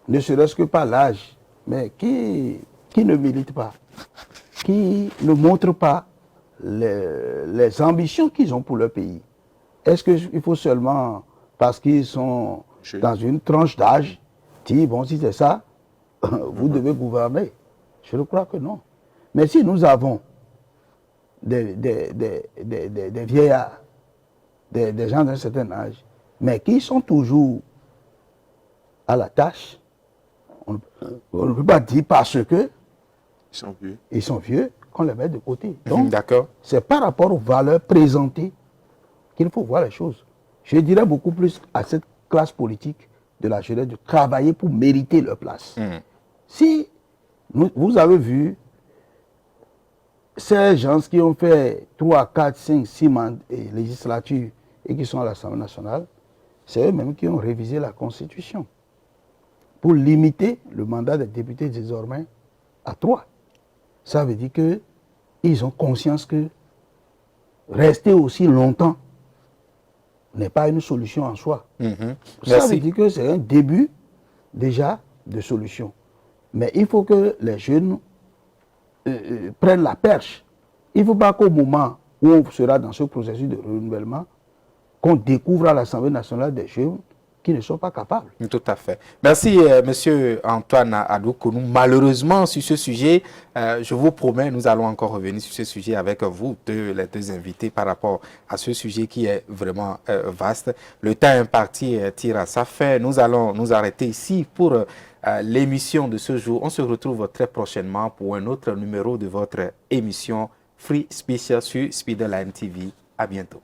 ne serait-ce que par l'âge, mais qui ne militent pas, qui ne montrent pas les ambitions qu'ils ont pour leur pays, est-ce qu'il faut seulement, parce qu'ils sont dans une tranche d'âge, dire, bon, si c'est ça, vous devez gouverner? Je ne crois que non. Mais si nous avons des vieillards, des gens d'un certain âge, mais qui sont toujours à la tâche, on ne peut pas dire parce que ils sont vieux qu'on les met de côté. Donc, c'est par rapport aux valeurs présentées qu'il faut voir les choses. Je dirais beaucoup plus à cette classe politique de la jeunesse de travailler pour mériter leur place. Si vous avez vu ces gens qui ont fait 3, 4, 5, 6 législatures et qui sont à l'Assemblée nationale, c'est eux-mêmes qui ont révisé la Constitution pour limiter le mandat des députés désormais à 3. Ça veut dire qu'ils ont conscience que rester aussi longtemps n'est pas une solution en soi. Ça veut dire que c'est un début déjà de solution. Mais il faut que les jeunes prennent la perche. Il ne faut pas qu'au moment où on sera dans ce processus de renouvellement, qu'on découvre à l'Assemblée nationale des jeunes qui ne sont pas capables. Tout à fait. Merci, Monsieur Antoine Adou-Kounou. Malheureusement, sur ce sujet, je vous promets, nous allons encore revenir sur ce sujet avec vous, les deux invités, par rapport à ce sujet qui est vraiment vaste. Le temps imparti tire à sa fin. Nous allons nous arrêter ici pour l'émission de ce jour. On se retrouve très prochainement pour un autre numéro de votre émission Free Speech sur Speederline TV. À bientôt.